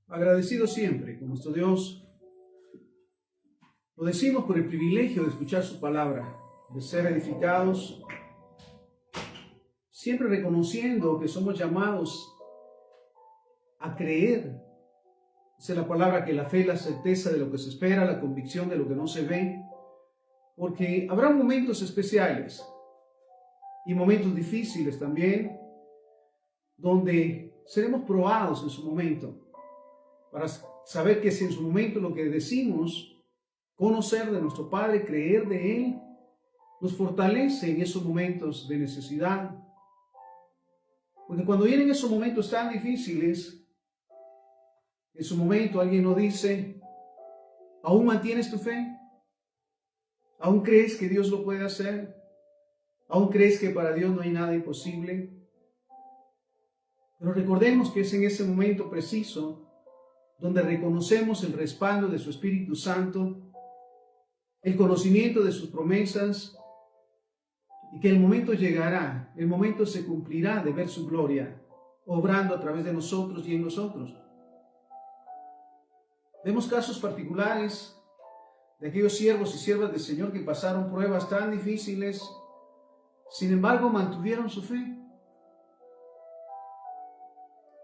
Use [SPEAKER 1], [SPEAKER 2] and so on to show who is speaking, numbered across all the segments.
[SPEAKER 1] Agradecido siempre con nuestro Dios. Lo decimos por el privilegio de escuchar su palabra, de ser edificados, siempre reconociendo que somos llamados a creer. Esa es la palabra, que la fe es la certeza de lo que se espera, la convicción de lo que no se ve, porque habrá momentos especiales y momentos difíciles también, donde seremos probados en su momento, para saber que si en su momento lo que decimos, conocer de nuestro Padre, creer de Él, nos fortalece en esos momentos de necesidad. Porque cuando vienen esos momentos tan difíciles, en su momento alguien nos dice: ¿aún mantienes tu fe? ¿Aún crees que Dios lo puede hacer? ¿Aún crees que para Dios no hay nada imposible? Pero recordemos que es en ese momento preciso donde reconocemos el respaldo de su Espíritu Santo, el conocimiento de sus promesas, y que el momento llegará, el momento se cumplirá de ver su gloria, obrando a través de nosotros y en nosotros. Vemos casos particulares de aquellos siervos y siervas del Señor que pasaron pruebas tan difíciles, sin embargo mantuvieron su fe.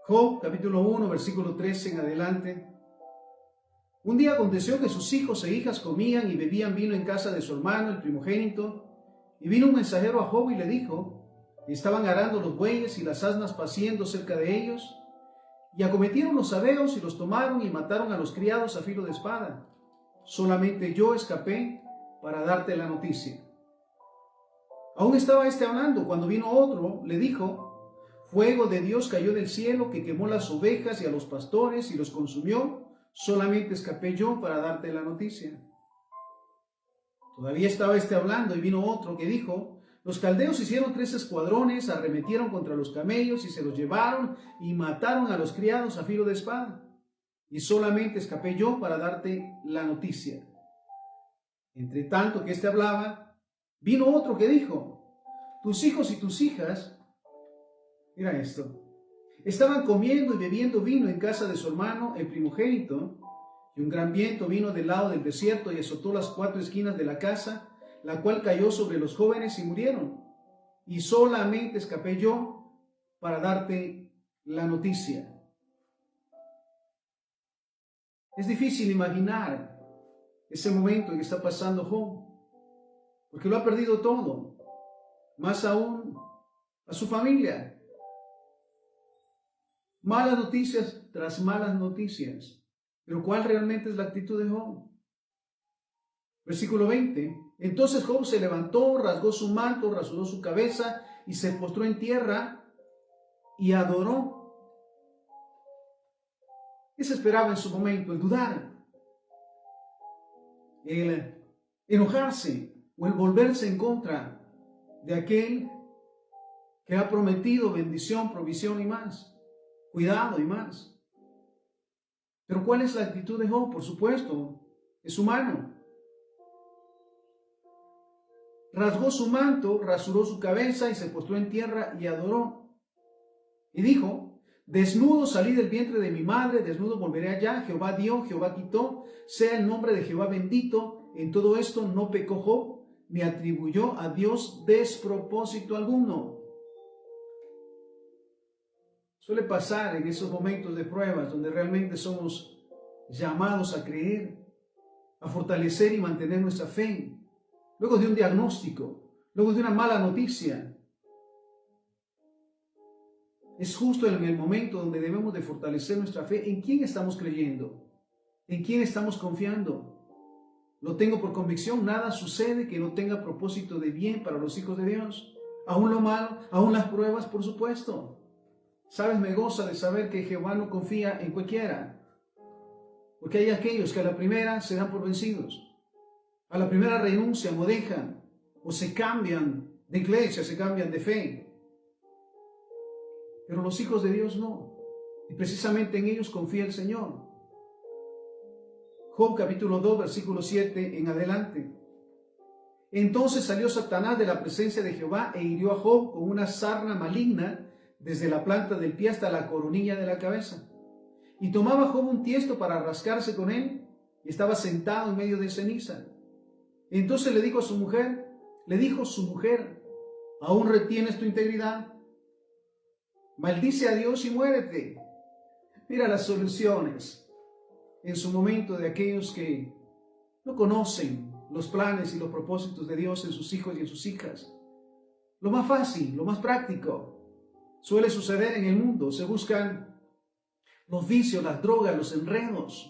[SPEAKER 1] Job, capítulo 1, versículo 13 en adelante. Un día aconteció que sus hijos e hijas comían y bebían vino en casa de su hermano, el primogénito, y vino un mensajero a Job y le dijo: estaban arando los bueyes y las asnas paciendo cerca de ellos, y acometieron los sabeos y los tomaron y mataron a los criados a filo de espada. Solamente yo escapé para darte la noticia. Aún estaba hablando cuando vino otro, le dijo: fuego de Dios cayó del cielo que quemó las ovejas y a los pastores y los consumió. Solamente escapé yo para darte la noticia. Todavía estaba hablando y vino otro que dijo: los caldeos hicieron 3 escuadrones, arremetieron contra los camellos y se los llevaron y mataron a los criados a filo de espada. Y solamente escapé yo para darte la noticia. Entre tanto que hablaba, vino otro que dijo: tus hijos y tus hijas, mira esto, estaban comiendo y bebiendo vino en casa de su hermano, el primogénito, y un gran viento vino del lado del desierto y azotó las 4 esquinas de la casa, la cual cayó sobre los jóvenes y murieron. Y solamente escapé yo para darte la noticia. Es difícil imaginar ese momento en que está pasando Job, porque lo ha perdido todo, más aún a su familia. Malas noticias tras malas noticias. Pero ¿cuál realmente es la actitud de Job? Versículo 20. Entonces Job se levantó, rasgó su manto, rasuró su cabeza y se postró en tierra y adoró. ¿Qué se esperaba en su momento? El dudar, el enojarse o el volverse en contra de aquel que ha prometido bendición, provisión y más. Cuidado y más. Pero ¿cuál es la actitud de Job? Por supuesto, es humano. Rasgó su manto, rasuró su cabeza y se postró en tierra y adoró. Y dijo: desnudo salí del vientre de mi madre, desnudo volveré allá. Jehová dio, Jehová quitó, sea el nombre de Jehová bendito. En todo esto no pecó Job, ni atribuyó a Dios despropósito alguno. Suele pasar en esos momentos de pruebas donde realmente somos llamados a creer, a fortalecer y mantener nuestra fe. Luego de un diagnóstico, luego de una mala noticia. Es justo en el momento donde debemos de fortalecer nuestra fe. ¿En quién estamos creyendo? ¿En quién estamos confiando? Lo tengo por convicción, nada sucede que no tenga propósito de bien para los hijos de Dios. Aún lo malo, aún las pruebas, por supuesto. ¿Sabes? Me goza de saber que Jehová no confía en cualquiera. Porque hay aquellos que a la primera se dan por vencidos. A la primera renuncian o dejan, o se cambian de iglesia, se cambian de fe. Pero los hijos de Dios no. Y precisamente en ellos confía el Señor. Job capítulo 2, versículo 7 en adelante. Entonces salió Satanás de la presencia de Jehová e hirió a Job con una sarna maligna desde la planta del pie hasta la coronilla de la cabeza. Y tomaba Job un tiesto para rascarse con él, y estaba sentado en medio de ceniza. Entonces le dijo su mujer, ¿aún retienes tu integridad? Maldice a Dios y muérete. Mira las soluciones en su momento de aquellos que no conocen los planes y los propósitos de Dios en sus hijos y en sus hijas. Lo más fácil, lo más práctico, suele suceder en el mundo. Se buscan los vicios, las drogas, los enredos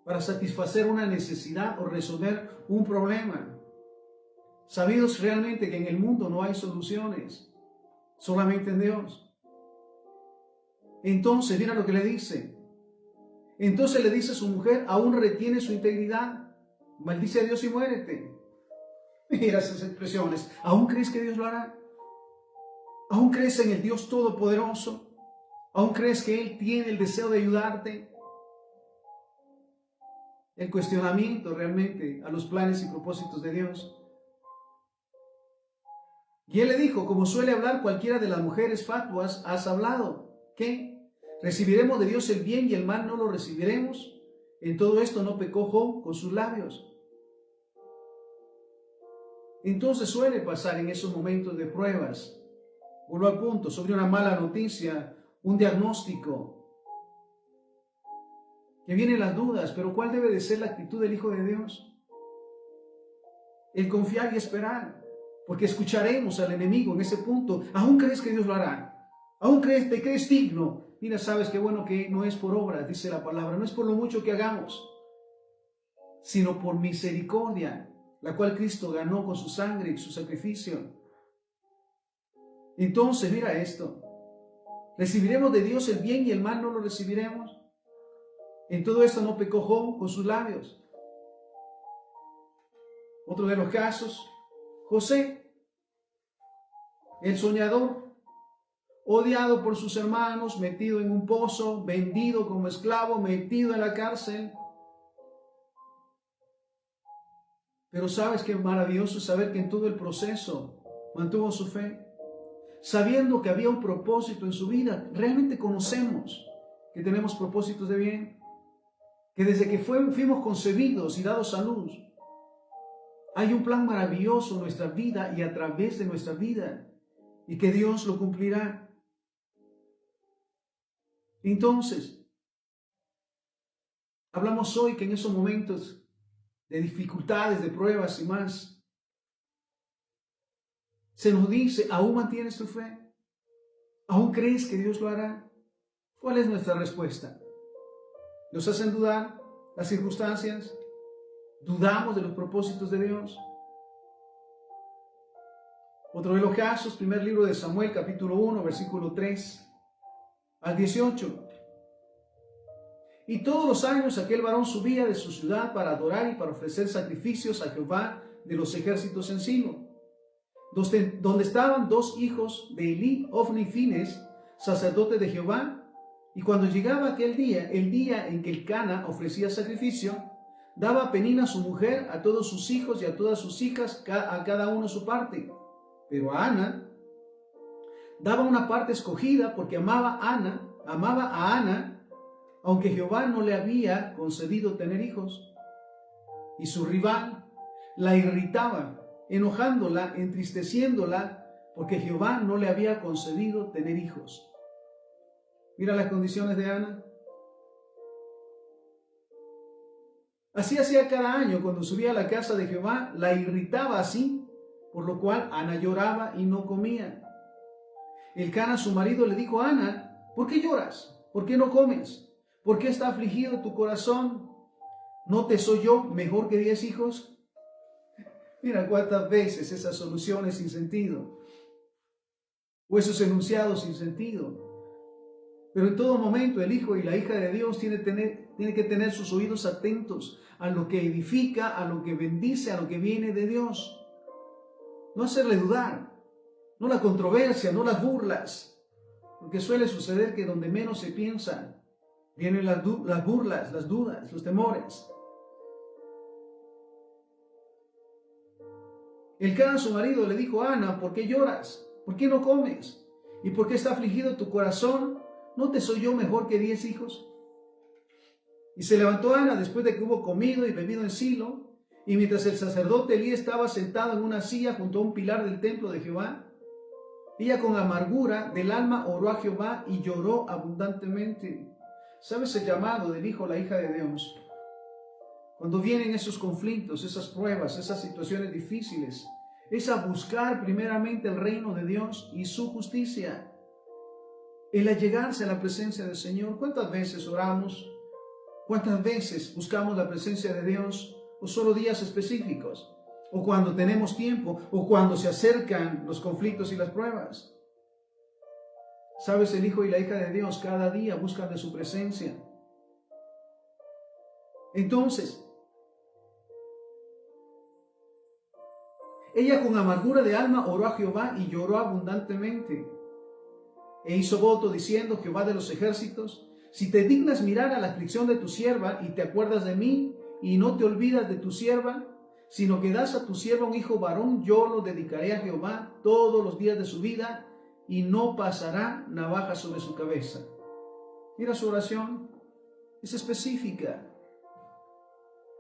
[SPEAKER 1] para satisfacer una necesidad o resolver un problema. Sabidos realmente que en el mundo no hay soluciones, solamente en Dios. Entonces, mira lo que le dice. Entonces le dice a su mujer, aún retiene su integridad, maldice a Dios y muérete. Mira esas expresiones. ¿Aún crees que Dios lo hará? ¿Aún crees en el Dios Todopoderoso? ¿Aún crees que Él tiene el deseo de ayudarte? El cuestionamiento realmente a los planes y propósitos de Dios. Y él le dijo, como suele hablar cualquiera de las mujeres fatuas, has hablado. ¿Qué? ¿Recibiremos de Dios el bien y el mal no lo recibiremos? En todo esto no pecó Job con sus labios. Entonces suele pasar en esos momentos de pruebas. Vuelvo al punto, sobre una mala noticia, un diagnóstico, que vienen las dudas, pero ¿cuál debe de ser la actitud del Hijo de Dios? El confiar y esperar, porque escucharemos al enemigo en ese punto. ¿Aún crees que Dios lo hará? ¿Aún te crees digno? Mira, sabes qué bueno que no es por obras, dice la palabra, no es por lo mucho que hagamos, sino por misericordia, la cual Cristo ganó con su sangre y su sacrificio. Entonces, mira esto, ¿recibiremos de Dios el bien y el mal no lo recibiremos? En todo esto no pecó Job con sus labios. Otro de los casos, José, el soñador, odiado por sus hermanos, metido en un pozo, vendido como esclavo, metido en la cárcel. Pero sabes qué maravilloso es saber que en todo el proceso mantuvo su fe, sabiendo que había un propósito en su vida. Realmente conocemos que tenemos propósitos de bien, que desde que fuimos concebidos y dados a luz, hay un plan maravilloso en nuestra vida y a través de nuestra vida, y que Dios lo cumplirá. Entonces, hablamos hoy que en esos momentos de dificultades, de pruebas y más, se nos dice, ¿aún mantienes tu fe? ¿Aún crees que Dios lo hará? ¿Cuál es nuestra respuesta? ¿Nos hacen dudar las circunstancias? ¿Dudamos de los propósitos de Dios? Otro de los casos, primer libro de Samuel, capítulo 1, versículo 3 al 18. Y todos los años aquel varón subía de su ciudad para adorar y para ofrecer sacrificios a Jehová de los ejércitos en Silo, donde estaban dos hijos de Elí, Ofni y Fines, sacerdote de Jehová. Y cuando llegaba aquel día, el día en que el Cana ofrecía sacrificio, daba a Penina su mujer, a todos sus hijos y a todas sus hijas, a cada uno su parte. Pero a Ana daba una parte escogida porque amaba a Ana, aunque Jehová no le había concedido tener hijos. Y su rival la irritaba, enojándola, entristeciéndola, porque Jehová no le había concedido tener hijos. Mira las condiciones de Ana. Así hacía cada año cuando subía a la casa de Jehová, la irritaba así, por lo cual Ana lloraba y no comía. El Cana, su marido, le dijo a Ana, ¿por qué lloras? ¿Por qué no comes? ¿Por qué está afligido tu corazón? ¿No te soy yo mejor que 10 hijos? Mira cuántas veces esas soluciones sin sentido, o esos enunciados sin sentido. Pero en todo momento el hijo y la hija de Dios tiene que tener sus oídos atentos a lo que edifica, a lo que bendice, a lo que viene de Dios. No hacerle dudar, no la controversia, no las burlas, porque suele suceder que donde menos se piensa, vienen las burlas, las dudas, los temores. El Cana, su marido, le dijo a Ana, ¿por qué lloras? ¿Por qué no comes? ¿Y por qué está afligido tu corazón? ¿No te soy yo mejor que 10 hijos? Y se levantó Ana después de que hubo comido y bebido en Silo, y mientras el sacerdote Elí estaba sentado en una silla junto a un pilar del templo de Jehová, ella con amargura del alma oró a Jehová y lloró abundantemente. ¿Sabes el llamado del hijo o la hija de Dios? Cuando vienen esos conflictos, esas pruebas, esas situaciones difíciles, es a buscar primeramente el reino de Dios y su justicia. El allegarse a la presencia del Señor. ¿Cuántas veces oramos? ¿Cuántas veces buscamos la presencia de Dios? ¿O solo días específicos? ¿O cuando tenemos tiempo? ¿O cuando se acercan los conflictos y las pruebas? ¿Sabes? El hijo y la hija de Dios cada día buscan de su presencia. Entonces, ella con amargura de alma oró a Jehová y lloró abundantemente. E hizo voto diciendo: Jehová de los ejércitos, si te dignas mirar a la aflicción de tu sierva y te acuerdas de mí y no te olvidas de tu sierva, sino que das a tu sierva un hijo varón, yo lo dedicaré a Jehová todos los días de su vida y no pasará navaja sobre su cabeza. Mira su oración, es específica,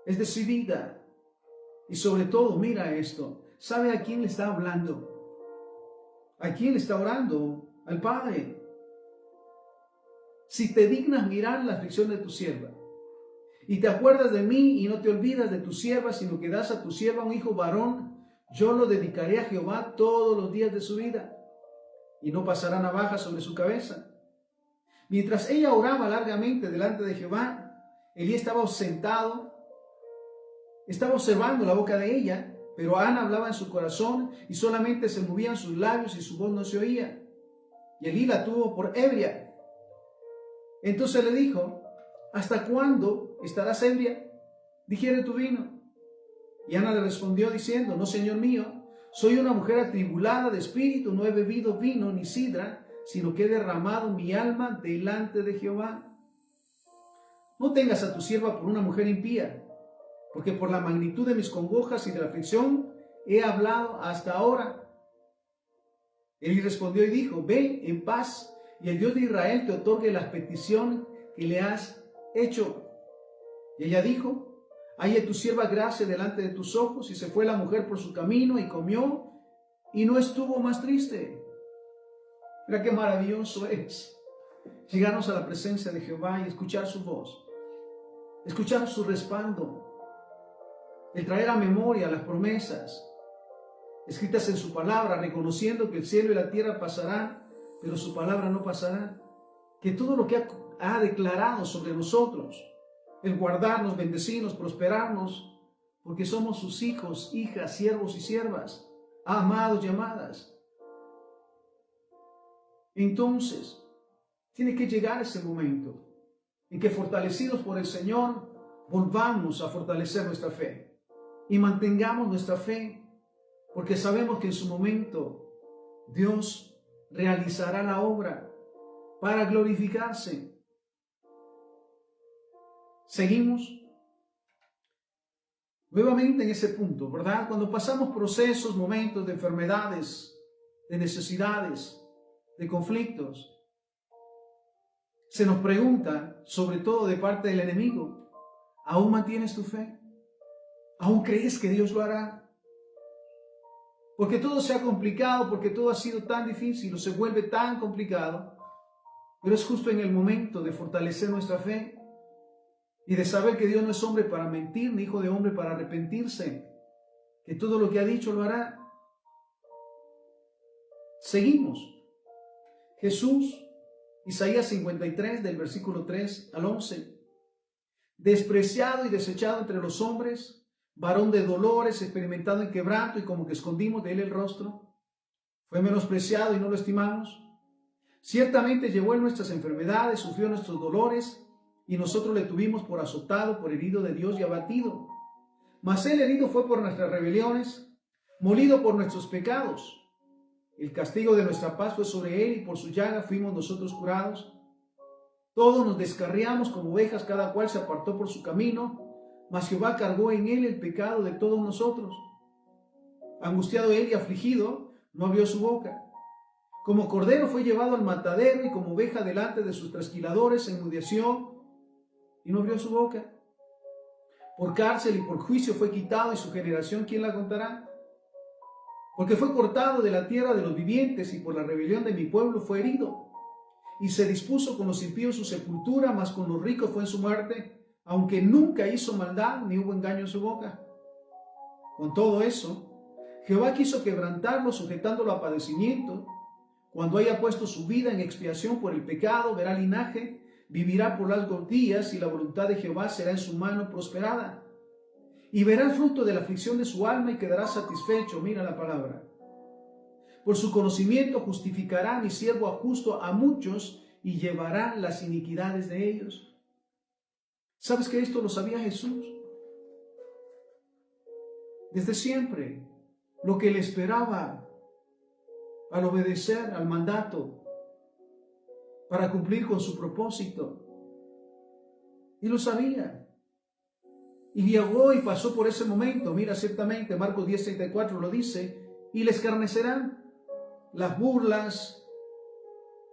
[SPEAKER 1] es decidida y sobre todo, mira esto, ¿sabe a quién le está hablando? ¿A quién le está orando? Al Padre. Si te dignas mirar la aflicción de tu sierva y te acuerdas de mí y no te olvidas de tu sierva, sino que das a tu sierva un hijo varón, yo lo dedicaré a Jehová todos los días de su vida y no pasará navaja sobre su cabeza. Mientras ella oraba largamente delante de Jehová, Elí estaba sentado, estaba observando la boca de ella, pero Ana hablaba en su corazón y solamente se movían sus labios y su voz no se oía. Y Elí la tuvo por ebria. Entonces le dijo: ¿hasta cuándo estarás ebria? Digiere tu vino. Y Ana le respondió diciendo: no, Señor mío, soy una mujer atribulada de espíritu, no he bebido vino ni sidra, sino que he derramado mi alma delante de Jehová. No tengas a tu sierva por una mujer impía, porque por la magnitud de mis congojas y de la aflicción he hablado hasta ahora. Él respondió y dijo: ve en paz, y el Dios de Israel te otorgue la petición que le has hecho. Y ella dijo: halle tu sierva gracia delante de tus ojos. Y se fue la mujer por su camino y comió, y no estuvo más triste. Mira qué maravilloso es llegarnos a la presencia de Jehová y escuchar su voz, escuchar su respaldo, el traer a memoria las promesas escritas en su palabra, reconociendo que el cielo y la tierra pasarán, pero su palabra no pasará. Que todo lo que ha declarado sobre nosotros, el guardarnos, bendecirnos, prosperarnos, porque somos sus hijos, hijas, siervos y siervas, amados y amadas. Entonces, tiene que llegar ese momento en que, fortalecidos por el Señor, volvamos a fortalecer nuestra fe y mantengamos nuestra fe, porque sabemos que en su momento Dios realizará la obra para glorificarse. Seguimos nuevamente en ese punto, ¿verdad? Cuando pasamos procesos, momentos de enfermedades, de necesidades, de conflictos, se nos pregunta, sobre todo de parte del enemigo: ¿aún mantienes tu fe? ¿Aún crees que Dios lo hará? Porque todo se ha complicado, porque todo ha sido tan difícil o se vuelve tan complicado, pero es justo en el momento de fortalecer nuestra fe y de saber que Dios no es hombre para mentir, ni hijo de hombre para arrepentirse, que todo lo que ha dicho lo hará. Seguimos. Jesús, Isaías 53, del versículo 3 al 11. Despreciado y desechado entre los hombres, varón de dolores, experimentado en quebranto, y como que escondimos de él el rostro. Fue menospreciado y no lo estimamos. Ciertamente llevó en nuestras enfermedades, sufrió nuestros dolores, y nosotros le tuvimos por azotado, por herido de Dios y abatido. Mas él herido fue por nuestras rebeliones, molido por nuestros pecados. El castigo de nuestra paz fue sobre él, y por su llaga fuimos nosotros curados. Todos nos descarriamos como ovejas, cada cual se apartó por su camino, mas Jehová cargó en él el pecado de todos nosotros. Angustiado él y afligido, no abrió su boca. Como cordero fue llevado al matadero, y como oveja delante de sus trasquiladores se enmudeció, y no abrió su boca. Por cárcel y por juicio fue quitado, y su generación, ¿quién la contará? Porque fue cortado de la tierra de los vivientes, y por la rebelión de mi pueblo fue herido. Y se dispuso con los impíos su sepultura, mas con los ricos fue en su muerte, aunque nunca hizo maldad, ni hubo engaño en su boca. Con todo eso, Jehová quiso quebrantarlo, sujetándolo a padecimiento. Cuando haya puesto su vida en expiación por el pecado, verá linaje, vivirá por largos días, y la voluntad de Jehová será en su mano prosperada. Y verá el fruto de la aflicción de su alma y quedará satisfecho. Mira la palabra. Por su conocimiento justificará mi siervo justo a muchos y llevará las iniquidades de ellos. ¿Sabes que esto lo sabía Jesús? Desde siempre, lo que le esperaba al obedecer al mandato para cumplir con su propósito. Y lo sabía. Y llegó y pasó por ese momento. Mira, ciertamente, Marcos 10:34 lo dice, y le escarnecerán las burlas,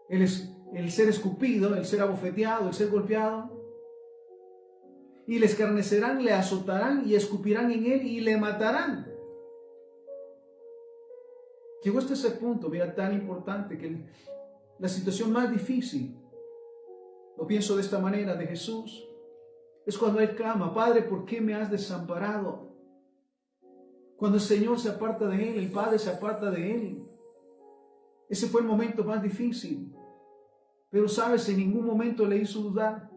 [SPEAKER 1] el ser escupido, el ser abofeteado, el ser golpeado. Y le escarnecerán, le azotarán y escupirán en él y le matarán. Llegó hasta ese punto, mira, tan importante, que la situación más difícil, lo pienso de esta manera, de Jesús, es cuando él clama: Padre, ¿por qué me has desamparado? Cuando el Señor se aparta de él, el Padre se aparta de él. Ese fue el momento más difícil. Pero sabes, en ningún momento le hizo dudar.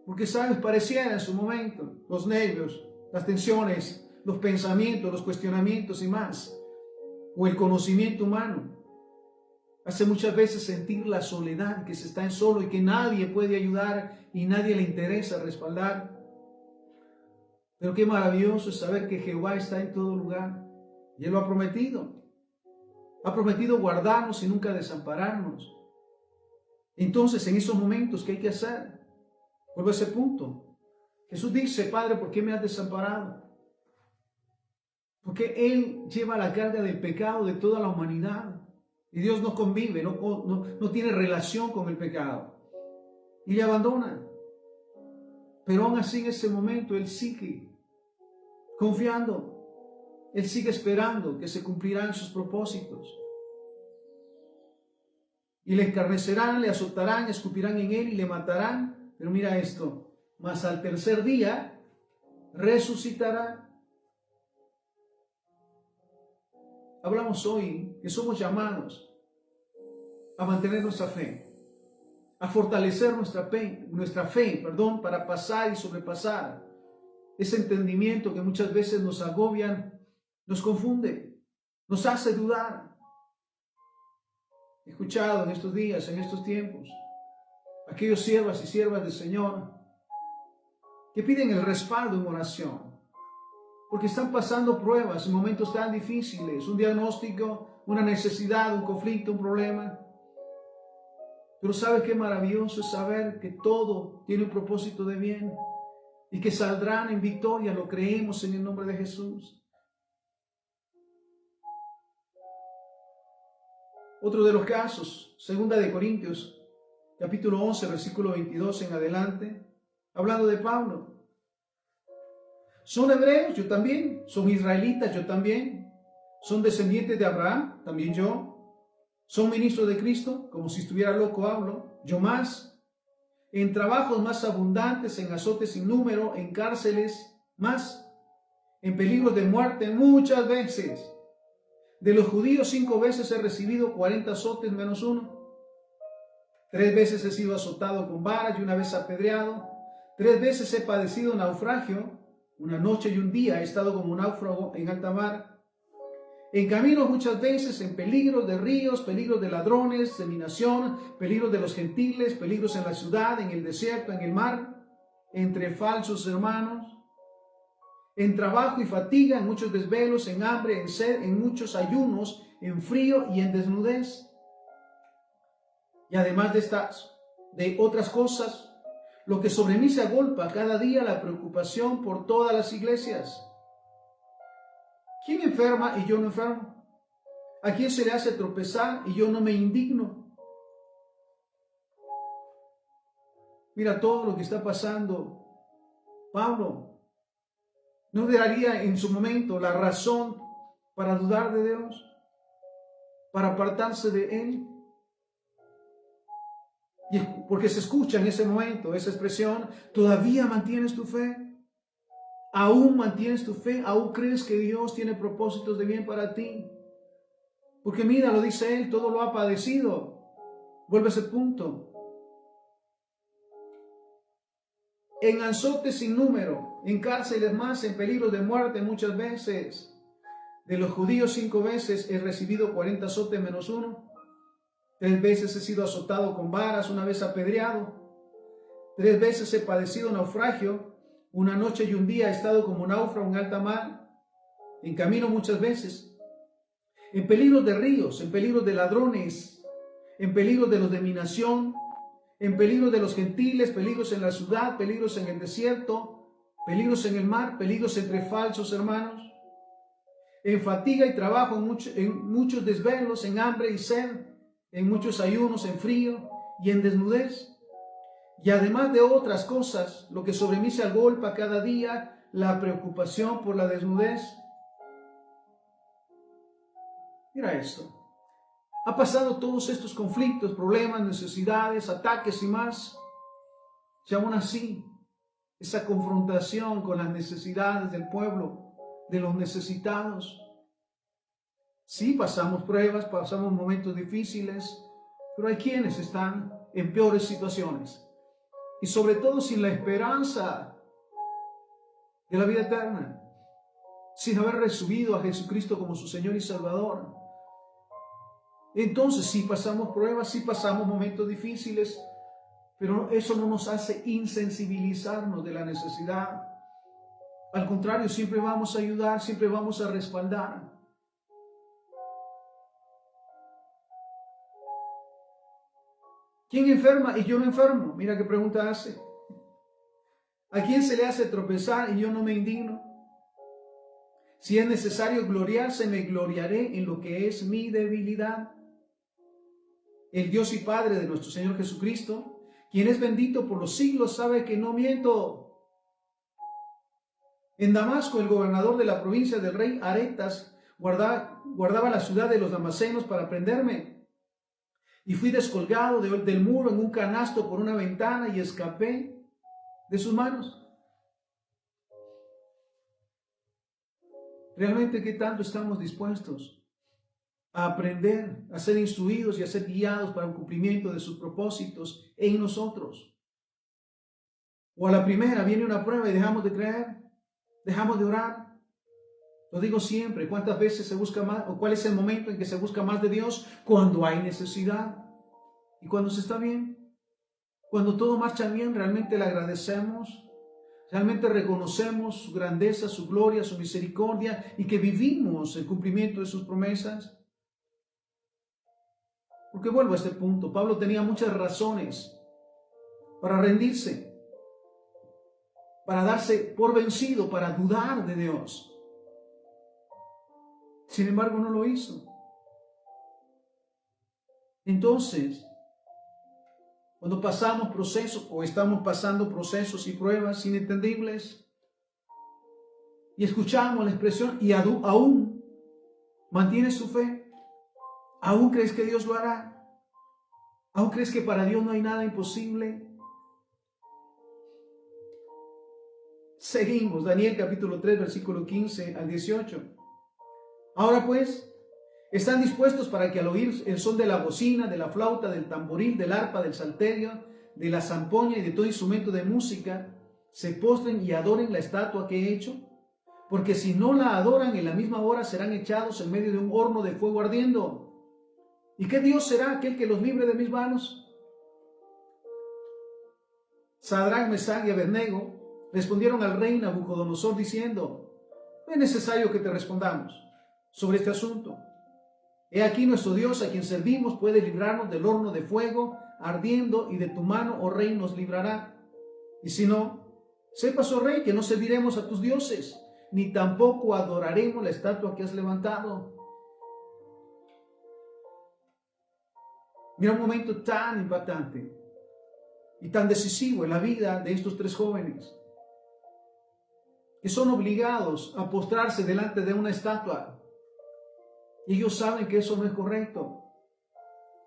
[SPEAKER 1] Porque sabes, pareciera en su momento los nervios, las tensiones, los pensamientos, los cuestionamientos y más, o el conocimiento humano, hace muchas veces sentir la soledad, que se está en solo y que nadie puede ayudar y nadie le interesa respaldar. Pero qué maravilloso es saber que Jehová está en todo lugar y Él lo ha prometido. Ha prometido guardarnos y nunca desampararnos. Entonces, en esos momentos, ¿qué hay que hacer? Vuelvo a ese punto. Jesús dice: Padre, ¿por qué me has desamparado? Porque Él lleva la carga del pecado de toda la humanidad. Y Dios no convive, no tiene relación con el pecado. Y le abandona. Pero aún así, en ese momento, Él sigue confiando. Él sigue esperando que se cumplirán sus propósitos. Y le escarnecerán, le azotarán, escupirán en él y le matarán. Pero mira esto: mas al tercer día resucitará. Hablamos hoy que somos llamados a mantener nuestra fe, a fortalecer nuestra fe, para pasar y sobrepasar ese entendimiento que muchas veces nos agobian, nos confunde, nos hace dudar. He escuchado en estos días, en estos tiempos, aquellos siervas y siervas del Señor que piden el respaldo en oración, porque están pasando pruebas, momentos tan difíciles, un diagnóstico, una necesidad, un conflicto, un problema. Pero ¿sabe qué maravilloso es saber que todo tiene un propósito de bien y que saldrán en victoria? Lo creemos en el nombre de Jesús. Otro de los casos, 2 de Corintios, capítulo 11, versículo 22 en adelante, hablando de Pablo. ¿Son hebreos? Yo también. ¿Son israelitas? Yo también. ¿Son descendientes de Abraham? También yo. ¿Son ministros de Cristo? Como si estuviera loco hablo. Yo más. En trabajos más abundantes, en azotes sin número, en cárceles más, en peligros de muerte muchas veces. De los judíos 5 veces he recibido 40 azotes menos uno. 3 veces he sido azotado con varas y 1 vez apedreado. 3 veces he padecido naufragio. 1 noche y 1 día he estado como un náufrago en alta mar. En camino muchas veces, en peligros de ríos, peligros de ladrones, de mi nación, peligros de los gentiles, peligros en la ciudad, en el desierto, en el mar, entre falsos hermanos. En trabajo y fatiga, en muchos desvelos, en hambre, en sed, en muchos ayunos, en frío y en desnudez. Y además de otras cosas, lo que sobre mí se agolpa cada día, la preocupación por todas las iglesias. ¿Quién enferma y yo no enfermo? ¿A quién se le hace tropezar y yo no me indigno? Mira todo lo que está pasando. Pablo no daría en su momento la razón para dudar de Dios, para apartarse de Él. Y porque se escucha en ese momento esa expresión, ¿todavía mantienes tu fe? ¿Aún mantienes tu fe? ¿Aún crees que Dios tiene propósitos de bien para ti? Porque mira, lo dice Él, todo lo ha padecido. Vuelve a ese punto. En azotes sin número, en cárceles más, en peligro de muerte muchas veces. De los judíos 5 veces he recibido 40 azotes menos 1. 3 veces he sido azotado con varas, 1 vez apedreado. 3 veces he padecido naufragio. 1 noche y 1 día he estado como náufrago en alta mar. En camino muchas veces. En peligro de ríos, en peligro de ladrones, en peligro de los de mi nación, en peligro de los gentiles, peligros en la ciudad, peligros en el desierto, peligros en el mar, peligros entre falsos hermanos. En fatiga y trabajo, en muchos desvelos, en hambre y sed, en muchos ayunos, en frío y en desnudez. Y además de otras cosas, lo que sobre mí se agolpa cada día, la preocupación por la desnudez. Mira esto. Ha pasado todos estos conflictos, problemas, necesidades, ataques y más. Y aún así, esa confrontación con las necesidades del pueblo, de los necesitados. Sí, pasamos pruebas, pasamos momentos difíciles, pero hay quienes están en peores situaciones. Y sobre todo sin la esperanza de la vida eterna, sin haber recibido a Jesucristo como su Señor y Salvador. Entonces sí pasamos pruebas, sí pasamos momentos difíciles, pero eso no nos hace insensibilizarnos de la necesidad. Al contrario, siempre vamos a ayudar, siempre vamos a respaldar. ¿Quién enferma y yo no enfermo? Mira qué pregunta hace. ¿A quién se le hace tropezar y yo no me indigno? Si es necesario gloriarse, me gloriaré en lo que es mi debilidad. El Dios y Padre de nuestro Señor Jesucristo, quien es bendito por los siglos, sabe que no miento. En Damasco, el gobernador de la provincia del rey Aretas guardaba la ciudad de los damasenos para prenderme. Y fui descolgado del muro en un canasto por una ventana y escapé de sus manos. ¿Realmente qué tanto estamos dispuestos a aprender, a ser instruidos y a ser guiados para el cumplimiento de sus propósitos en nosotros? O a la primera viene una prueba y dejamos de creer, dejamos de orar. Lo digo siempre, ¿cuántas veces se busca más? ¿O cuál es el momento en que se busca más de Dios? Cuando hay necesidad y cuando se está bien. Cuando todo marcha bien, realmente le agradecemos, realmente reconocemos su grandeza, su gloria, su misericordia y que vivimos el cumplimiento de sus promesas. Porque vuelvo a este punto, Pablo tenía muchas razones para rendirse, para darse por vencido, para dudar de Dios. Sin embargo, no lo hizo. Entonces, cuando pasamos procesos o estamos pasando procesos y pruebas inentendibles y escuchamos la expresión y aún mantienes tu fe, aún crees que Dios lo hará, aún crees que para Dios no hay nada imposible. Seguimos, Daniel capítulo 3, versículo 15 al 18. Ahora pues, ¿están dispuestos para que al oír el son de la bocina, de la flauta, del tamboril, del arpa, del salterio, de la zampoña y de todo instrumento de música, se postren y adoren la estatua que he hecho? Porque si no la adoran, en la misma hora serán echados en medio de un horno de fuego ardiendo. ¿Y qué Dios será aquel que los libre de mis manos? Sadrach, Mesach y Abednego respondieron al rey Nabucodonosor diciendo: no es necesario que te respondamos sobre este asunto. He aquí nuestro Dios, a quien servimos, puede librarnos del horno de fuego ardiendo, y de tu mano, oh rey, nos librará. Y si no, sepas, oh rey, que no serviremos a tus dioses, ni tampoco adoraremos la estatua que has levantado. Mira un momento tan impactante. y tan decisivo en la vida de estos tres jóvenes, que son obligados a postrarse delante de una estatua. Y ellos saben que eso no es correcto.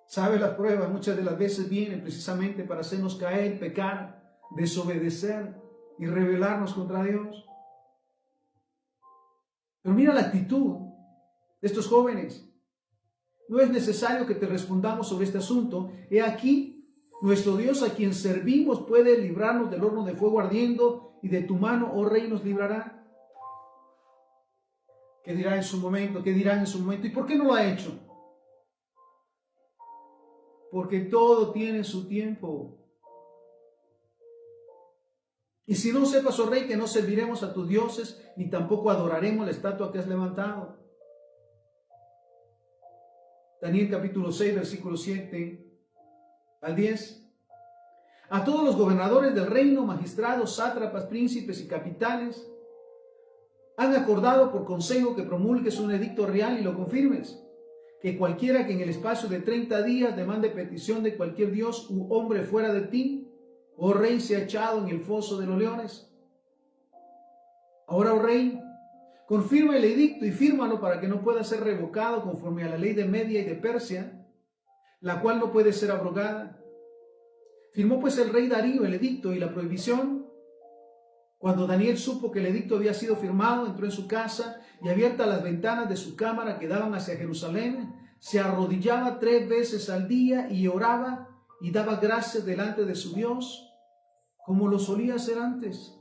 [SPEAKER 1] ¿Sabe? Las pruebas muchas de las veces vienen precisamente para hacernos caer, pecar, desobedecer y rebelarnos contra Dios. Pero mira la actitud de estos jóvenes. No es necesario que te respondamos sobre este asunto. He aquí, nuestro Dios a quien servimos puede librarnos del horno de fuego ardiendo, y de tu mano, oh Rey, nos librará. ¿Qué dirá en su momento? ¿Qué dirán en su momento? ¿Y por qué no lo ha hecho? Porque todo tiene su tiempo. Y si no, sepas, oh Rey, que no serviremos a tus dioses, ni tampoco adoraremos la estatua que has levantado. Daniel capítulo 6, versículo 7 al 10. A todos los gobernadores del reino, magistrados, sátrapas, príncipes y capitanes, han acordado por consejo que promulgues un edicto real y lo confirmes, que cualquiera que en el espacio de 30 días demande petición de cualquier dios u hombre fuera de ti, oh Rey, sea echado en el foso de los leones. Ahora, oh Rey, confirma el edicto y fírmalo para que no pueda ser revocado conforme a la ley de Media y de Persia, la cual no puede ser abrogada. Firmó pues el rey Darío el edicto y la prohibición. Cuando Daniel supo que el edicto había sido firmado, entró en su casa y, abiertas las ventanas de su cámara que daban hacia Jerusalén, se arrodillaba 3 veces al día y oraba y daba gracias delante de su Dios, como lo solía hacer antes.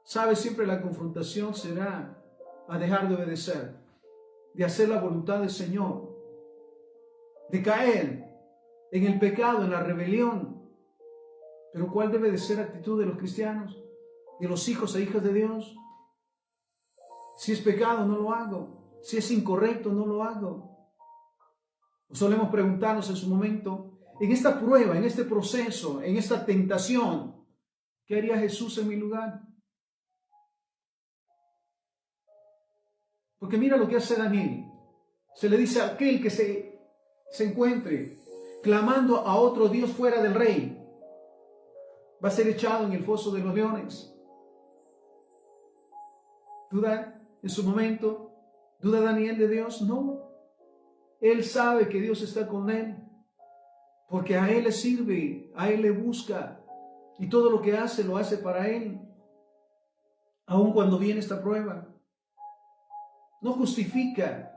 [SPEAKER 1] Sabe, siempre la confrontación será a dejar de obedecer, de hacer la voluntad del Señor, de caer en el pecado, en la rebelión. Pero ¿cuál debe de ser la actitud de los cristianos, de los hijos e hijas de Dios? Si es pecado, no lo hago. Si es incorrecto, no lo hago. Solemos preguntarnos en su momento, en esta prueba, en este proceso, en esta tentación, ¿qué haría Jesús en mi lugar? Porque mira lo que hace Daniel. Se le dice a aquel que se encuentre clamando a otro Dios fuera del rey, va a ser echado en el foso de los leones. ¿Duda en su momento? ¿Duda Daniel de Dios? No. Él sabe que Dios está con él, porque a él le sirve, a él le busca, y todo lo que hace lo hace para él, aun cuando viene esta prueba. No justifica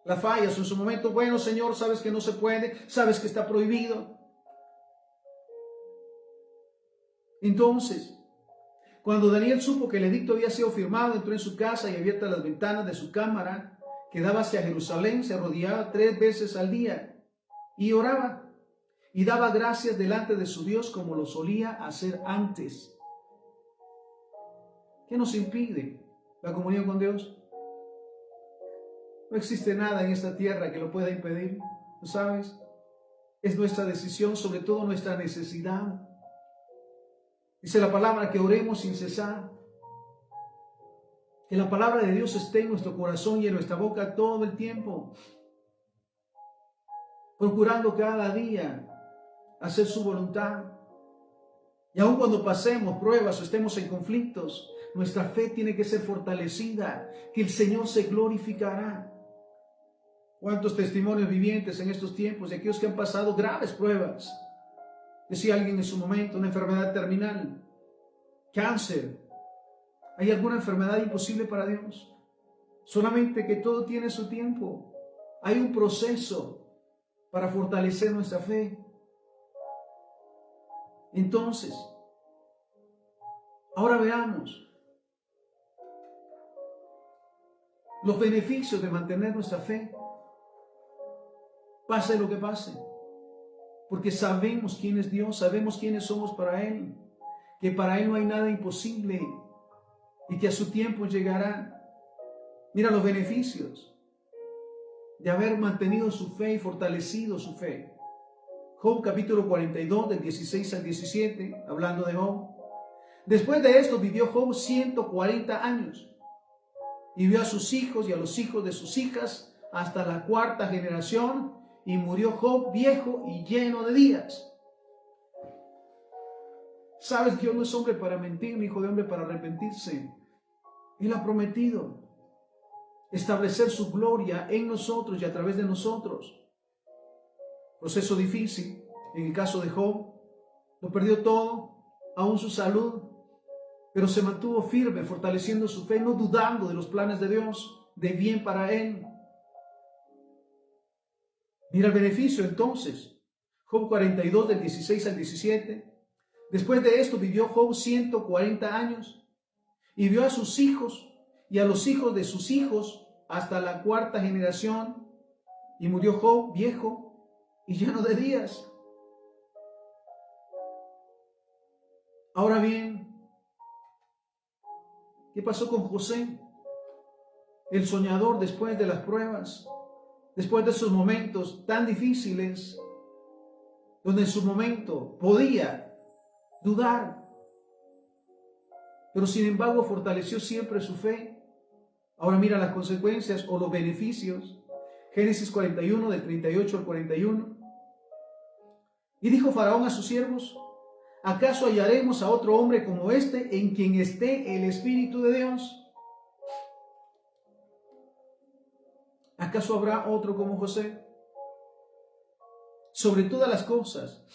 [SPEAKER 1] las fallas en su momento. Bueno, Señor, sabes que no se puede, sabes que está prohibido. Entonces, cuando Daniel supo que el edicto había sido firmado, entró en su casa y, abiertas las ventanas de su cámara que daba hacia Jerusalén, se arrodillaba 3 veces al día y oraba y daba gracias delante de su Dios como lo solía hacer antes. ¿Qué nos impide la comunión con Dios? No existe nada en esta tierra que lo pueda impedir, ¿lo sabes? Es nuestra decisión, sobre todo nuestra necesidad. Dice la palabra que oremos sin cesar, que la palabra de Dios esté en nuestro corazón y en nuestra boca todo el tiempo, procurando cada día hacer su voluntad. Y aun cuando pasemos pruebas o estemos en conflictos, nuestra fe tiene que ser fortalecida, que el Señor se glorificará. ¿Cuántos testimonios vivientes en estos tiempos de aquellos que han pasado graves pruebas? Decía alguien en su momento, una enfermedad terminal, cáncer. ¿Hay alguna enfermedad imposible para Dios? Solamente que todo tiene su tiempo. Hay un proceso para fortalecer nuestra fe. Entonces, ahora veamos los beneficios de mantener nuestra fe, pase lo que pase, porque sabemos quién es Dios, sabemos quiénes somos para Él, que para Él no hay nada imposible y que a su tiempo llegará. Mira los beneficios de haber mantenido su fe y fortalecido su fe. Job capítulo 42 del 16 al 17, hablando de Job. Después de esto vivió Job 140 años y vio a sus hijos y a los hijos de sus hijas hasta la 4ª generación, y murió Job viejo y lleno de días. Sabes, Dios no es hombre para mentir, ni hijo de hombre para arrepentirse. Él ha prometido establecer su gloria en nosotros y a través de nosotros. Proceso difícil. En el caso de Job, lo perdió todo, aún su salud, pero se mantuvo firme, fortaleciendo su fe, no dudando de los planes de Dios, de bien para él. Mira el beneficio entonces. Job 42, del 16 al 17. Después de esto vivió Job 140 años y vio a sus hijos y a los hijos de sus hijos hasta la cuarta generación, y murió Job viejo y lleno de días. Ahora bien, ¿qué pasó con José? El soñador, después de las pruebas, después de esos momentos tan difíciles, donde en su momento podía dudar, pero sin embargo fortaleció siempre su fe. Ahora mira las consecuencias o los beneficios. Génesis 41, del 38 al 41. Y dijo Faraón a sus siervos: ¿acaso hallaremos a otro hombre como este en quien esté el Espíritu de Dios? ¿Acaso habrá otro como José? Sobre todas las cosas,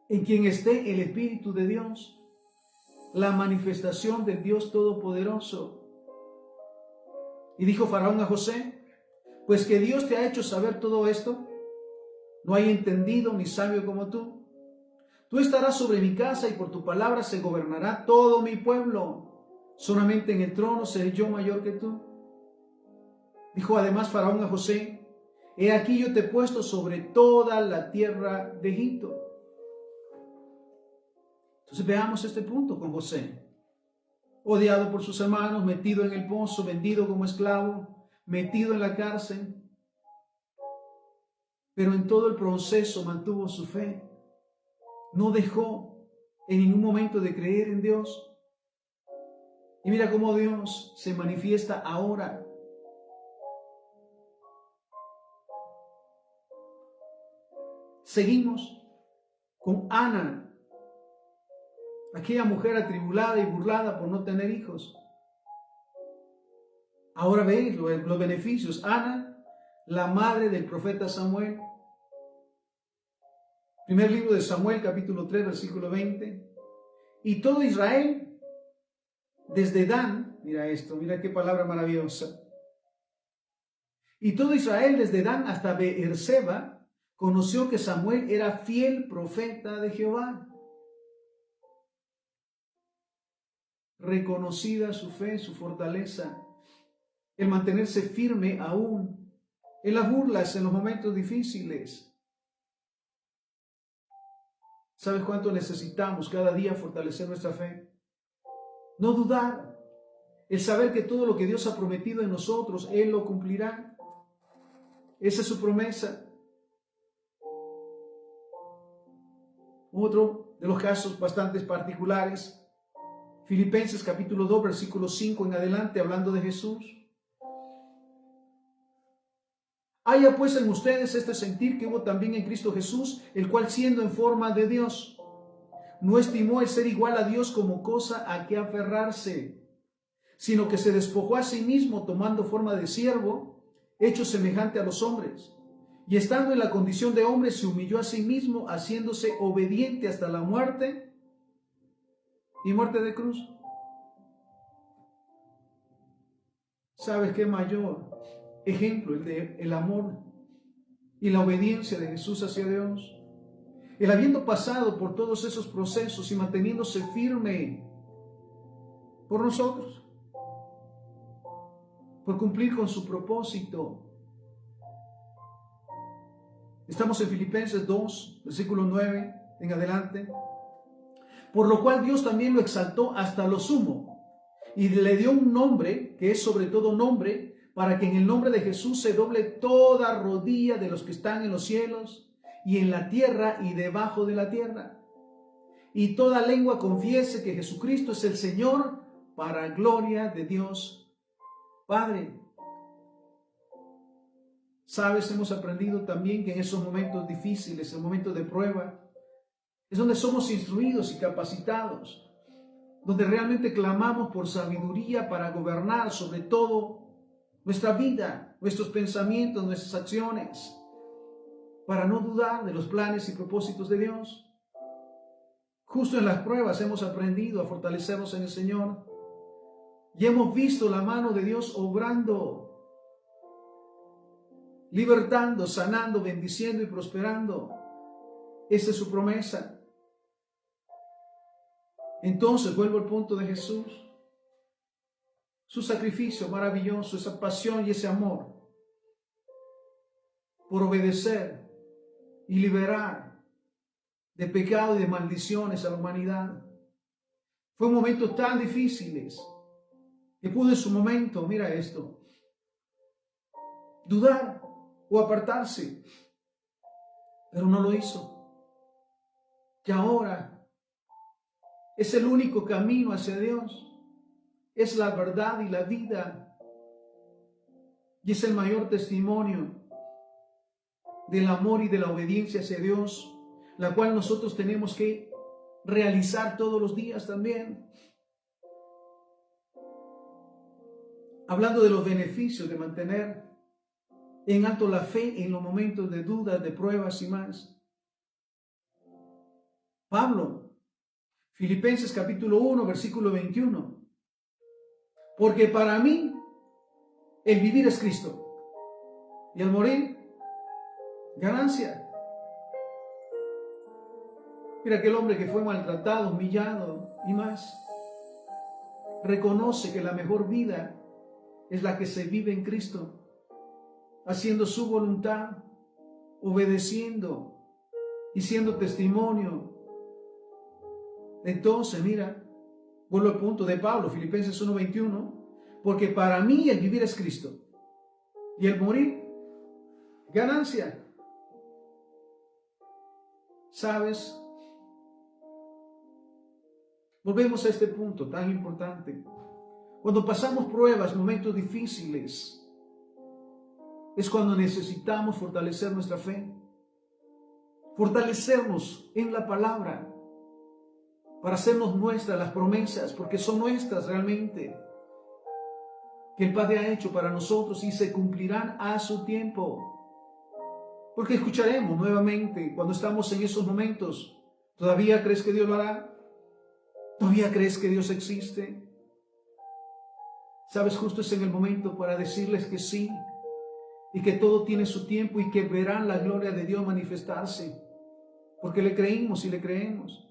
[SPEAKER 1] en quien esté el Espíritu de Dios, la manifestación del Dios Todopoderoso. Y dijo Faraón a José: pues que Dios te ha hecho saber todo esto, no hay entendido ni sabio como tú. Tú estarás sobre mi casa y por tu palabra se gobernará todo mi pueblo. Solamente en el trono seré yo mayor que tú. Dijo además Faraón a José: he aquí yo te he puesto sobre toda la tierra de Egipto. Entonces veamos este punto con José. Odiado por sus hermanos, metido en el pozo, vendido como esclavo, metido en la cárcel. Pero en todo el proceso mantuvo su fe. No dejó en ningún momento de creer en Dios. Y mira cómo Dios se manifiesta ahora. Seguimos con Ana, aquella mujer atribulada y burlada por no tener hijos. Ahora veis los beneficios. Ana, la madre del profeta Samuel. Primer libro de Samuel, capítulo 3, versículo 20. Y todo Israel, desde Dan, mira esto, mira qué palabra maravillosa. Y todo Israel, desde Dan hasta Beerseba, conoció que Samuel era fiel profeta de Jehová. Reconocida su fe, su fortaleza, el mantenerse firme aún en las burlas, en los momentos difíciles. ¿Sabes cuánto necesitamos cada día fortalecer nuestra fe? No dudar, el saber que todo lo que Dios ha prometido en nosotros, Él lo cumplirá. Esa es su promesa. Otro de los casos bastante particulares, Filipenses capítulo 2, versículo 5 en adelante, hablando de Jesús. Haya pues en ustedes este sentir que hubo también en Cristo Jesús, el cual siendo en forma de Dios, no estimó el ser igual a Dios como cosa a que aferrarse, sino que se despojó a sí mismo tomando forma de siervo, hecho semejante a los hombres. Y estando en la condición de hombre, se humilló a sí mismo, haciéndose obediente hasta la muerte y muerte de cruz. ¿Sabes qué mayor ejemplo? El amor y la obediencia de Jesús hacia Dios. Él habiendo pasado por todos esos procesos y manteniéndose firme por nosotros, por cumplir con su propósito. Estamos en Filipenses 2, versículo 9 en adelante. Por lo cual Dios también lo exaltó hasta lo sumo y le dio un nombre que es sobre todo nombre, para que en el nombre de Jesús se doble toda rodilla de los que están en los cielos y en la tierra y debajo de la tierra, y toda lengua confiese que Jesucristo es el Señor, para gloria de Dios Padre. Sabes, hemos aprendido también que en esos momentos difíciles, en momentos de prueba, es donde somos instruidos y capacitados, donde realmente clamamos por sabiduría para gobernar sobre todo nuestra vida, nuestros pensamientos, nuestras acciones, para no dudar de los planes y propósitos de Dios. Justo en las pruebas hemos aprendido a fortalecernos en el Señor y hemos visto la mano de Dios obrando, libertando, sanando, bendiciendo y prosperando. Esa es su promesa. Entonces vuelvo al punto de Jesús. Su sacrificio maravilloso, esa pasión y ese amor por obedecer y liberar de pecado y de maldiciones a la humanidad. Fue momentos tan difíciles que pudo en su momento, mira esto, dudar o apartarse, pero no lo hizo. Que ahora es el único camino hacia Dios, es la verdad y la vida, y es el mayor testimonio del amor y de la obediencia hacia Dios, la cual nosotros tenemos que realizar todos los días también. Hablando de los beneficios de mantener en alto la fe en los momentos de dudas, de pruebas y más. Pablo, Filipenses capítulo 1, versículo 21. Porque para mí el vivir es Cristo y el morir, ganancia. Mira, aquel hombre que fue maltratado, humillado y más, reconoce que la mejor vida es la que se vive en Cristo, haciendo su voluntad, obedeciendo y siendo testimonio. Entonces, mira, vuelvo al punto de Pablo, Filipenses 1:21, porque para mí el vivir es Cristo y el morir, ganancia. ¿Sabes? Volvemos a este punto tan importante. Cuando pasamos pruebas, momentos difíciles, es cuando necesitamos fortalecer nuestra fe, fortalecernos en la palabra, para hacernos nuestras las promesas, porque son nuestras realmente, que el Padre ha hecho para nosotros y se cumplirán a su tiempo. Porque escucharemos nuevamente cuando estamos en esos momentos. ¿Todavía crees que Dios lo hará? ¿Todavía crees que Dios existe? Sabes, justo es en el momento para decirles que sí, y que todo tiene su tiempo y que verán la gloria de Dios manifestarse, porque le creímos y le creemos.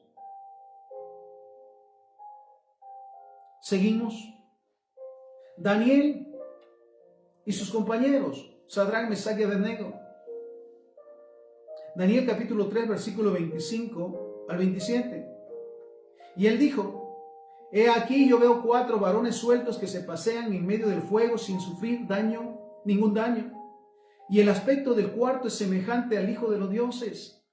[SPEAKER 1] Seguimos. Daniel y sus compañeros, Sadrach, Mesach y Abednego. Daniel capítulo 3, versículo 25 al 27. Y él dijo: he aquí yo veo 4 varones sueltos que se pasean en medio del fuego sin sufrir ningún daño. Y el aspecto del cuarto es semejante al Hijo de los dioses.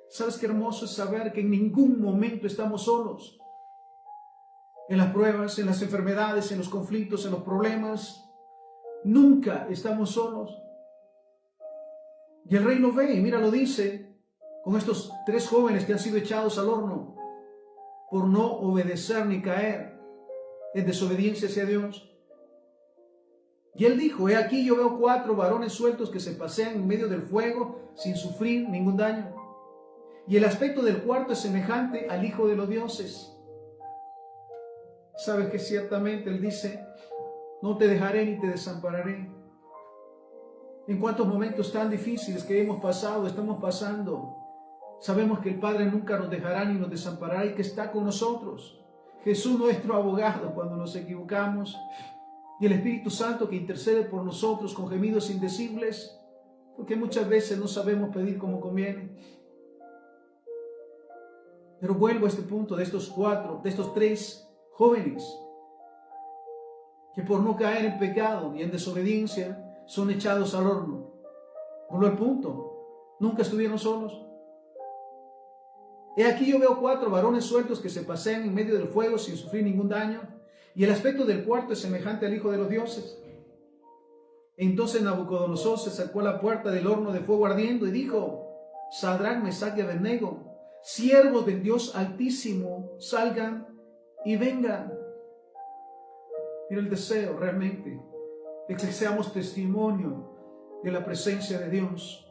[SPEAKER 1] ¿Sabes qué hermoso es saber que en ningún momento estamos solos? En las pruebas, en las enfermedades, en los conflictos, en los problemas, nunca estamos solos. Y el rey lo ve y mira, lo dice con estos 3 jóvenes que han sido echados al horno por no obedecer ni caer en desobediencia hacia Dios. Y él dijo: he aquí yo veo 4 varones sueltos que se pasean en medio del fuego sin sufrir ningún daño. Y el aspecto del cuarto es semejante al Hijo de los dioses. Sabes que ciertamente él dice: no te dejaré ni te desampararé. En cuántos momentos tan difíciles que hemos pasado, estamos pasando, sabemos que el Padre nunca nos dejará ni nos desamparará y que está con nosotros. Jesús, nuestro abogado, cuando nos equivocamos, y el Espíritu Santo que intercede por nosotros con gemidos indecibles, porque muchas veces no sabemos pedir como conviene. Pero vuelvo a este punto de estos 3 jóvenes que por no caer en pecado y en desobediencia son echados al horno. Vuelvo al punto, nunca estuvieron solos. He aquí yo veo 4 varones sueltos que se pasean en medio del fuego sin sufrir ningún daño, y el aspecto del cuarto es semejante al Hijo de los dioses. Entonces Nabucodonosor se acercó a la puerta del horno de fuego ardiendo y dijo: Sadrach, Mesach y Abednego, siervos del Dios Altísimo, salgan y vengan. Mira el deseo realmente de que seamos testimonio de la presencia de Dios,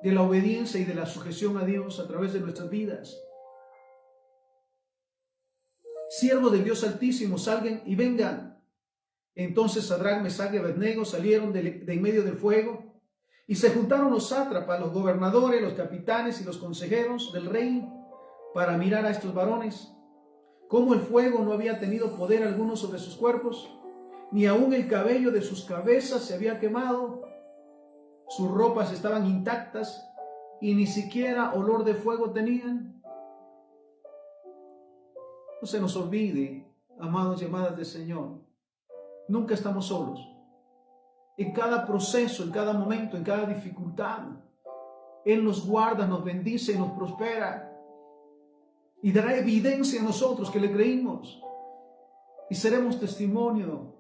[SPEAKER 1] de la obediencia y de la sujeción a Dios a través de nuestras vidas. Siervos del Dios Altísimo, salgan y vengan. Entonces Sadrach, Mesach y Abednego salieron de en medio del fuego, y se juntaron los sátrapas, los gobernadores, los capitanes y los consejeros del rey para mirar a estos varones. Cómo el fuego no había tenido poder alguno sobre sus cuerpos, ni aun el cabello de sus cabezas se había quemado. Sus ropas estaban intactas y ni siquiera olor de fuego tenían. No se nos olvide, amados y amadas del Señor, nunca estamos solos. En cada proceso, en cada momento, en cada dificultad, Él nos guarda, nos bendice y nos prospera. Y dará evidencia a nosotros que le creímos. Y seremos testimonio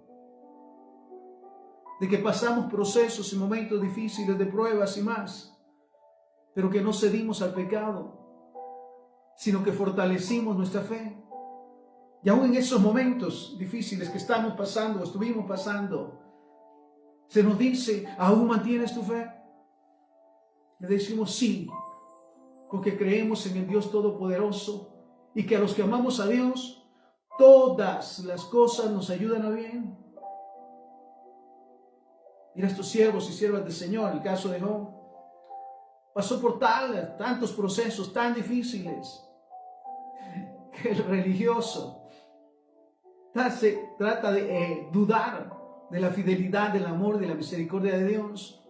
[SPEAKER 1] de que pasamos procesos y momentos difíciles de pruebas y más, pero que no cedimos al pecado, sino que fortalecimos nuestra fe. Y aún en esos momentos difíciles que estamos pasando o estuvimos pasando, se nos dice: ¿aún mantienes tu fe? Le decimos sí, porque creemos en el Dios Todopoderoso y que a los que amamos a Dios, todas las cosas nos ayudan a bien. Mira estos siervos y siervas del Señor, el caso de Job, pasó por tantos procesos tan difíciles que el religioso trata de dudar de la fidelidad, del amor, de la misericordia de Dios.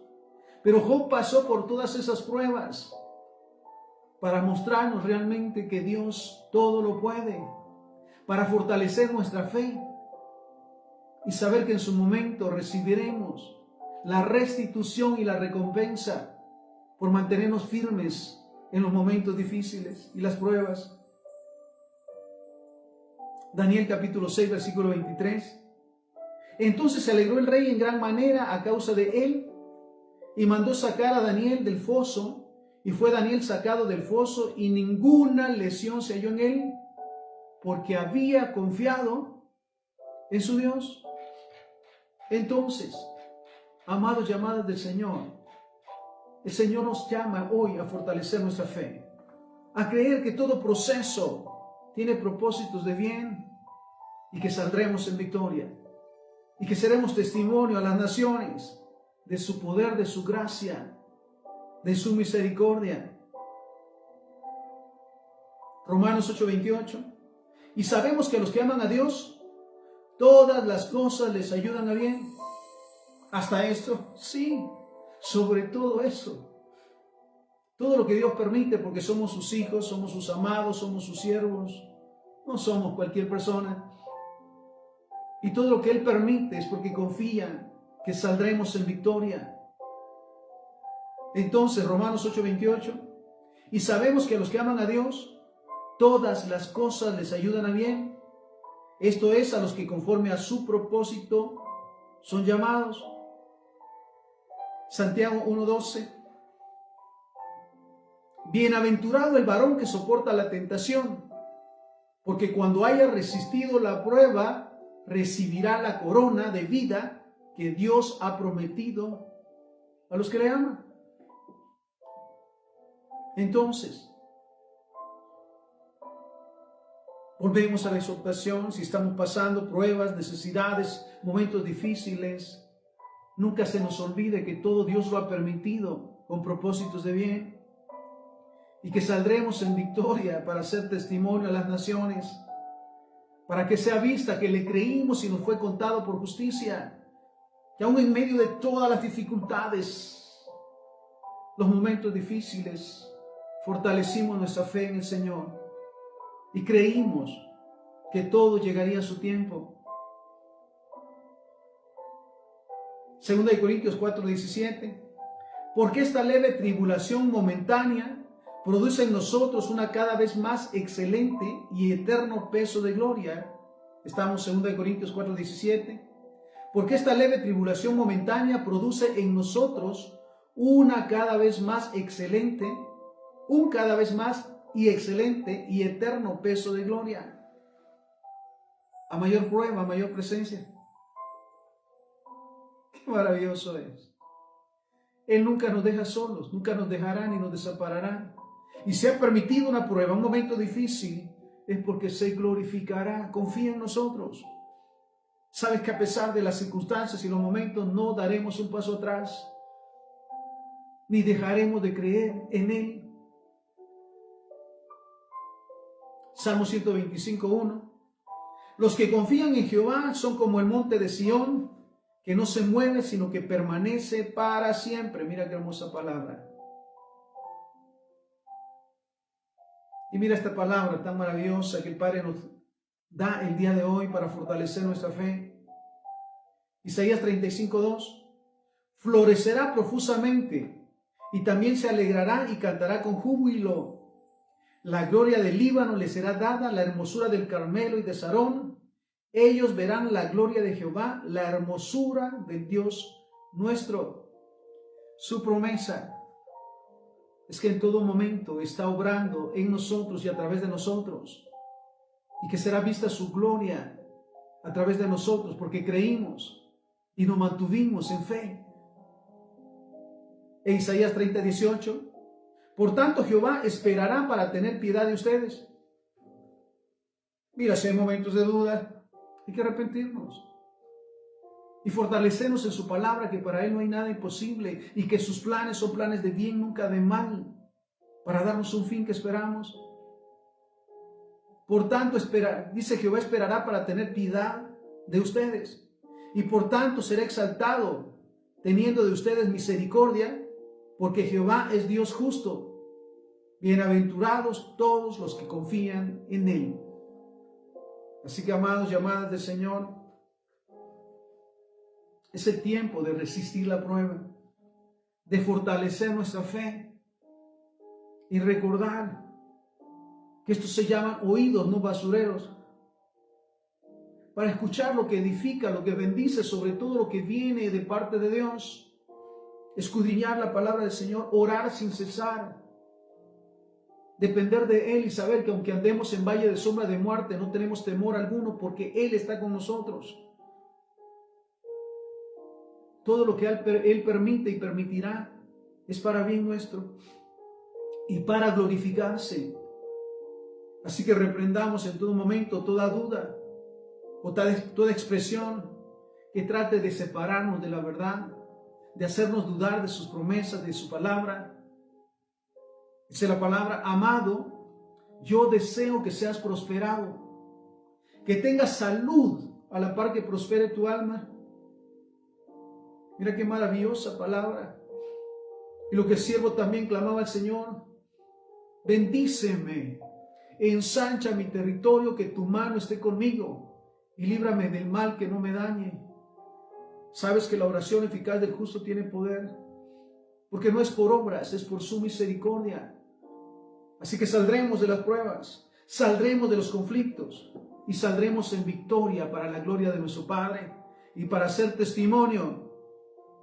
[SPEAKER 1] Pero Job pasó por todas esas pruebas para mostrarnos realmente que Dios todo lo puede, para fortalecer nuestra fe y saber que en su momento recibiremos la restitución y la recompensa por mantenernos firmes en los momentos difíciles y las pruebas. Daniel capítulo 6, versículo 23. Entonces se alegró el rey en gran manera a causa de él y mandó sacar a Daniel del foso, y fue Daniel sacado del foso y ninguna lesión se halló en él, porque había confiado en su Dios. Entonces, amados y amadas del Señor, el Señor nos llama hoy a fortalecer nuestra fe, a creer que todo proceso tiene propósitos de bien y que saldremos en victoria y que seremos testimonio a las naciones de su poder, de su gracia, de su misericordia. Romanos 8:28. Y sabemos que a los que aman a Dios, todas las cosas les ayudan a bien. Hasta esto, sí, sobre todo eso. Todo lo que Dios permite, porque somos sus hijos, somos sus amados, somos sus siervos, no somos cualquier persona. Y todo lo que Él permite es porque confía que saldremos en victoria. Entonces, Romanos 8:28, y sabemos que a los que aman a Dios, todas las cosas les ayudan a bien. Esto es, a los que conforme a su propósito son llamados. Santiago 1:12. Bienaventurado el varón que soporta la tentación, porque cuando haya resistido la prueba, recibirá la corona de vida que Dios ha prometido a los que le aman. Entonces, volvemos a la exhortación. Si estamos pasando pruebas, necesidades, momentos difíciles, nunca se nos olvide que todo Dios lo ha permitido con propósitos de bien y que saldremos en victoria para hacer testimonio a las naciones, para que sea vista que le creímos y nos fue contado por justicia, que aún en medio de todas las dificultades, los momentos difíciles, fortalecimos nuestra fe en el Señor y creímos que todo llegaría a su tiempo. 2 Corintios 4:17. Porque esta leve tribulación momentánea produce en nosotros una cada vez más excelente y eterno peso de gloria. Estamos en 2 Corintios 4:17. porque esta leve tribulación momentánea produce en nosotros un cada vez más excelente y eterno peso de gloria. A mayor prueba, a mayor presencia. Qué maravilloso es. Él nunca nos deja solos, nunca nos dejará ni nos desamparará. Y si ha permitido una prueba, un momento difícil, es porque se glorificará. Confía en nosotros. Sabes que a pesar de las circunstancias y los momentos, no daremos un paso atrás, ni dejaremos de creer en Él. Salmo 125:1. Los que confían en Jehová son como el monte de Sión, que no se mueve, sino que permanece para siempre. Mira qué hermosa palabra. Y mira esta palabra tan maravillosa que el Padre nos da el día de hoy para fortalecer nuestra fe. Isaías 35:2. Florecerá profusamente y también se alegrará y cantará con júbilo. La gloria del Líbano le será dada, la hermosura del Carmelo y de Sarón. Ellos verán la gloria de Jehová, la hermosura del Dios nuestro. Su promesa es que en todo momento está obrando en nosotros y a través de nosotros, y que será vista su gloria a través de nosotros, porque creímos y nos mantuvimos en fe. En Isaías 30:18, por tanto Jehová esperará para tener piedad de ustedes. Mira, si hay momentos de duda, hay que arrepentirnos y fortalecernos en su palabra, que para Él no hay nada imposible y que sus planes son planes de bien, nunca de mal, para darnos un fin que esperamos. Por tanto, dice Jehová esperará para tener piedad de ustedes, y por tanto será exaltado, teniendo de ustedes misericordia, porque Jehová es Dios justo. Bienaventurados todos los que confían en Él. Así que, amados y amadas del Señor, es el tiempo de resistir la prueba, de fortalecer nuestra fe y recordar que estos se llaman oídos, no basureros, para escuchar lo que edifica, lo que bendice, sobre todo lo que viene de parte de Dios, escudriñar la palabra del Señor, orar sin cesar, depender de Él y saber que aunque andemos en valle de sombra de muerte, no tenemos temor alguno, porque Él está con nosotros. Todo lo que Él permite y permitirá es para bien nuestro y para glorificarse. Así que reprendamos en todo momento toda duda o toda expresión que trate de separarnos de la verdad, de hacernos dudar de sus promesas, de su palabra. Dice la palabra: amado, yo deseo que seas prosperado, que tengas salud a la par que prospere tu alma. Mira qué maravillosa palabra. Y lo que el siervo también clamaba al Señor: bendíceme, ensancha mi territorio, que tu mano esté conmigo y líbrame del mal que no me dañe. Sabes que la oración eficaz del justo tiene poder, porque no es por obras, es por su misericordia. Así que saldremos de las pruebas, saldremos de los conflictos y saldremos en victoria para la gloria de nuestro Padre y para ser testimonio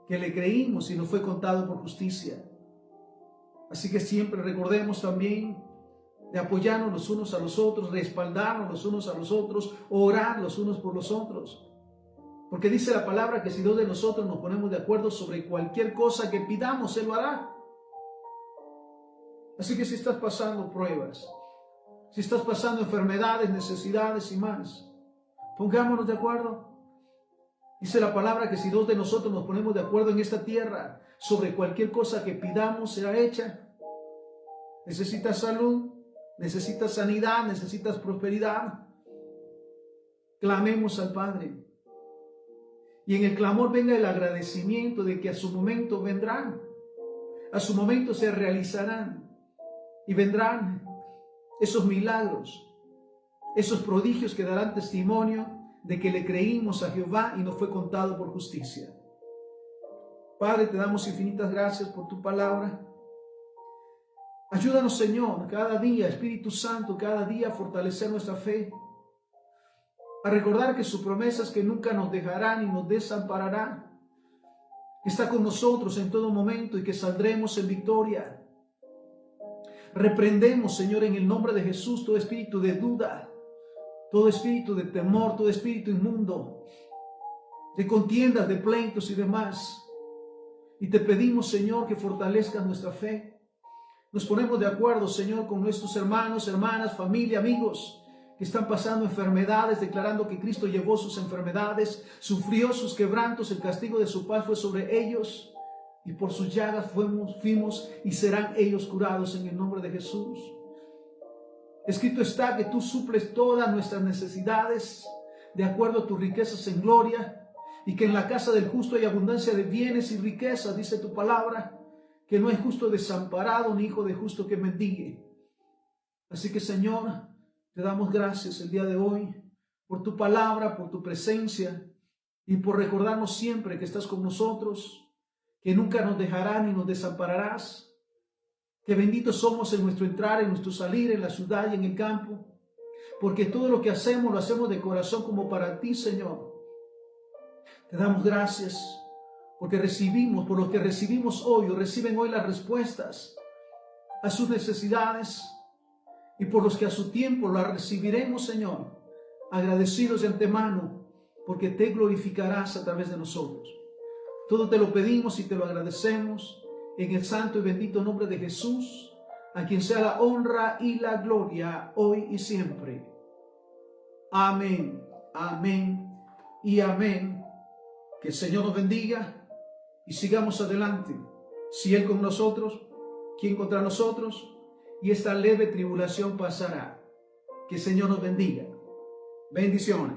[SPEAKER 1] que le creímos y nos fue contado por justicia. Así que siempre recordemos también de apoyarnos los unos a los otros, respaldarnos los unos a los otros, orar los unos por los otros. Porque dice la palabra que si dos de nosotros nos ponemos de acuerdo sobre cualquier cosa que pidamos, Él lo hará. Así que si estás pasando pruebas, si estás pasando enfermedades, necesidades y más, pongámonos de acuerdo. Dice la palabra que si dos de nosotros nos ponemos de acuerdo en esta tierra sobre cualquier cosa que pidamos, será hecha. Necesitas salud, necesitas sanidad, necesitas prosperidad. Clamemos al Padre. Y en el clamor venga el agradecimiento de que a su momento vendrán, a su momento se realizarán y vendrán esos milagros, esos prodigios que darán testimonio de que le creímos a Jehová y nos fue contado por justicia. Padre, te damos infinitas gracias por tu palabra. Ayúdanos, Señor, cada día, Espíritu Santo, cada día a fortalecer nuestra fe. a recordar que su promesa es que nunca nos dejará ni nos desamparará, que está con nosotros en todo momento y que saldremos en victoria. Reprendemos, Señor, en el nombre de Jesús, todo espíritu de duda, todo espíritu de temor, todo espíritu inmundo, de contiendas, de pleitos y demás. Y te pedimos, Señor, que fortalezcas nuestra fe. Nos ponemos de acuerdo, Señor, con nuestros hermanos, hermanas, familia, amigos que están pasando enfermedades, declarando que Cristo llevó sus enfermedades, sufrió sus quebrantos, el castigo de su paz fue sobre ellos, y por sus llagas fuimos y serán ellos curados en el nombre de Jesús. Escrito está que tú suples todas nuestras necesidades de acuerdo a tus riquezas en gloria, y que en la casa del justo hay abundancia de bienes y riquezas, dice tu palabra, que no hay justo desamparado ni hijo de justo que mendigue. Así que, Señor, te damos gracias el día de hoy por tu palabra, por tu presencia y por recordarnos siempre que estás con nosotros, que nunca nos dejarás ni nos desampararás, que benditos somos en nuestro entrar, en nuestro salir, en la ciudad y en el campo, porque todo lo que hacemos lo hacemos de corazón como para ti, Señor. Te damos gracias porque recibimos, por lo que recibimos hoy, o reciben hoy las respuestas a sus necesidades, y por los que a su tiempo las recibiremos, Señor, agradecidos de antemano, porque te glorificarás a través de nosotros. Todo te lo pedimos y te lo agradecemos en el santo y bendito nombre de Jesús, a quien sea la honra y la gloria hoy y siempre. Amén, amén y amén. Que el Señor nos bendiga y sigamos adelante. Si Él con nosotros, ¿quién contra nosotros? Y esta leve tribulación pasará. Que el Señor nos bendiga. Bendiciones.